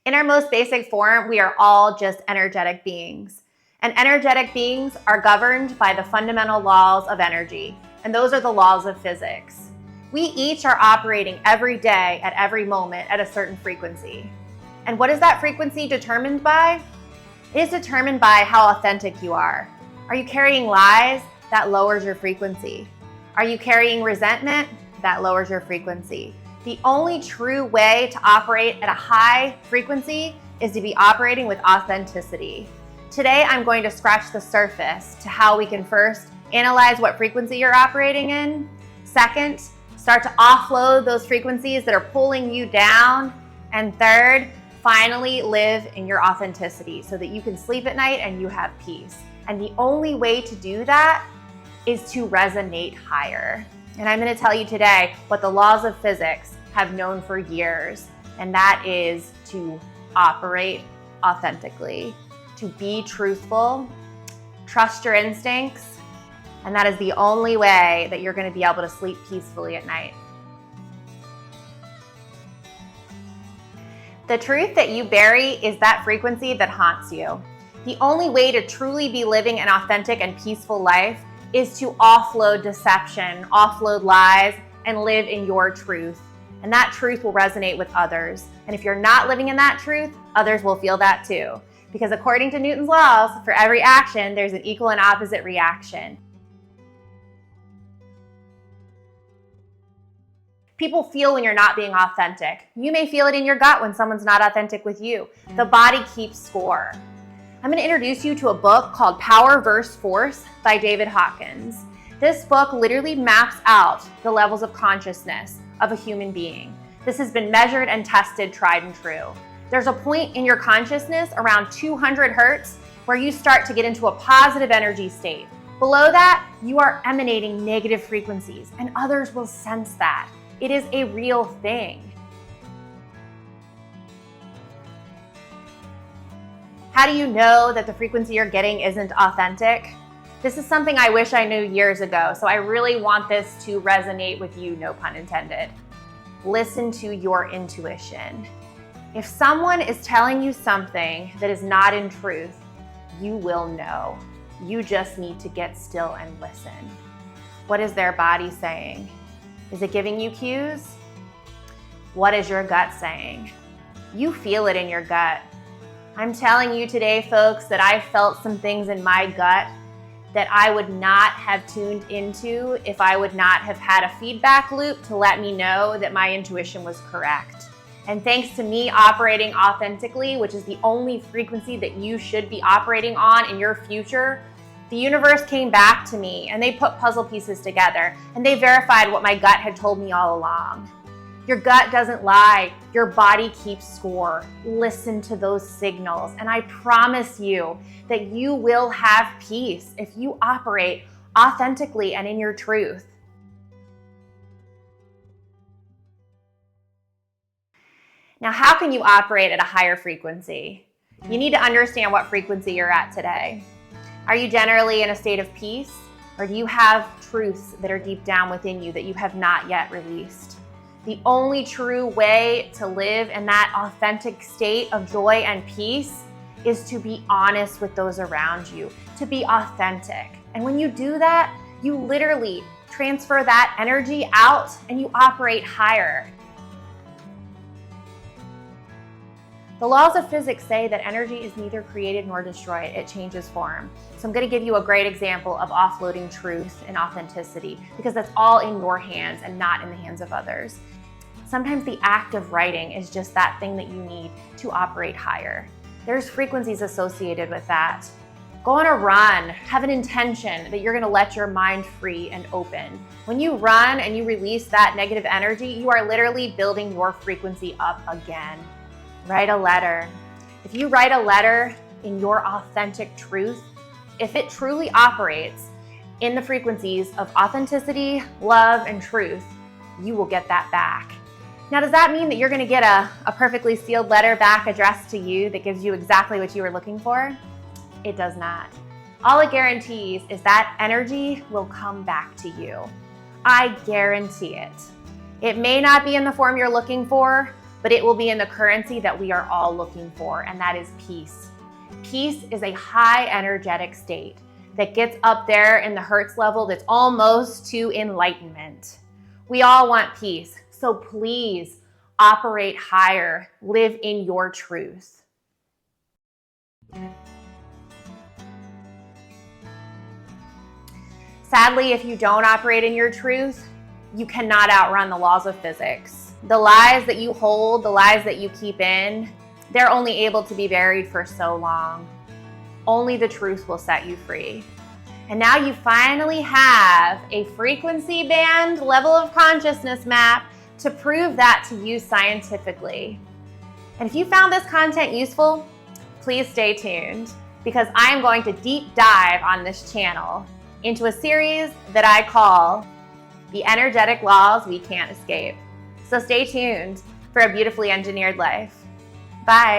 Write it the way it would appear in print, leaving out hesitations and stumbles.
In our most basic form, we are all just energetic beings. And energetic beings are governed by the fundamental laws of energy, and those are the laws of physics. We each are operating every day at every moment at a certain frequency. And what is that frequency determined by? It is determined by how authentic you are. Are you carrying lies? That lowers your frequency. Are you carrying resentment? That lowers your frequency. The only true way to operate at a high frequency is to be operating with authenticity. Today, I'm going to scratch the surface to how we can first analyze what frequency you're operating in. Second, start to offload those frequencies that are pulling you down. And third, finally live in your authenticity so that you can sleep at night and you have peace. And the only way to do that is to resonate higher. And I'm going to tell you today what the laws of physics have known for years, and that is to operate authentically, to be truthful, trust your instincts, and that is the only way that you're going to be able to sleep peacefully at night. The truth that you bury is that frequency that haunts you. The only way to truly be living an authentic and peaceful life is to offload deception, offload lies, and live in your truth. And that truth will resonate with others. And if you're not living in that truth, others will feel that too. Because according to Newton's laws, for every action, there's an equal and opposite reaction. People feel when you're not being authentic. You may feel it in your gut when someone's not authentic with you. The body keeps score. I'm going to introduce you to a book called Power vs. Force by David Hawkins. This book literally maps out the levels of consciousness of a human being. This has been measured and tested, tried and true. There's a point in your consciousness around 200 hertz where you start to get into a positive energy state. Below that, you are emanating negative frequencies, and others will sense that. It is a real thing. How do you know that the frequency you're getting isn't authentic? This is something I wish I knew years ago, so I really want this to resonate with you, no pun intended. Listen to your intuition. If someone is telling you something that is not in truth, you will know. You just need to get still and listen. What is their body saying? Is it giving you cues? What is your gut saying? You feel it in your gut. I'm telling you today, folks, that I felt some things in my gut that I would not have tuned into if I would not have had a feedback loop to let me know that my intuition was correct. And thanks to me operating authentically, which is the only frequency that you should be operating on in your future, the universe came back to me and they put puzzle pieces together and they verified what my gut had told me all along. Your gut doesn't lie. Your body keeps score. Listen to those signals. And I promise you that you will have peace if you operate authentically and in your truth. Now, how can you operate at a higher frequency? You need to understand what frequency you're at today. Are you generally in a state of peace? Or do you have truths that are deep down within you that you have not yet released? The only true way to live in that authentic state of joy and peace is to be honest with those around you, to be authentic. And when you do that, you literally transfer that energy out and you operate higher. The laws of physics say that energy is neither created nor destroyed, it changes form. So I'm going to give you a great example of offloading truth and authenticity because that's all in your hands and not in the hands of others. Sometimes the act of writing is just that thing that you need to operate higher. There's frequencies associated with that. Go on a run, have an intention that you're going to let your mind free and open. When you run and you release that negative energy, you are literally building your frequency up again. Write a letter. If you write a letter in your authentic truth, if it truly operates in the frequencies of authenticity, love, and truth, you will get that back. Now, does that mean that you're going to get a perfectly sealed letter back addressed to you that gives you exactly what you were looking for? It does not. All it guarantees is that energy will come back to you. I guarantee it. It may not be in the form you're looking for, but it will be in the currency that we are all looking for, and that is peace. Peace is a high energetic state that gets up there in the Hertz level that's almost to enlightenment. We all want peace, so please operate higher, live in your truth. Sadly, if you don't operate in your truth, you cannot outrun the laws of physics. The lies that you hold, the lies that you keep in, they're only able to be buried for so long. Only the truth will set you free. And now you finally have a frequency band level of consciousness map to prove that to you scientifically. And if you found this content useful, please stay tuned, because I am going to deep dive on this channel into a series that I call The Energetic Laws We Can't Escape. So stay tuned for a beautifully engineered life. Bye.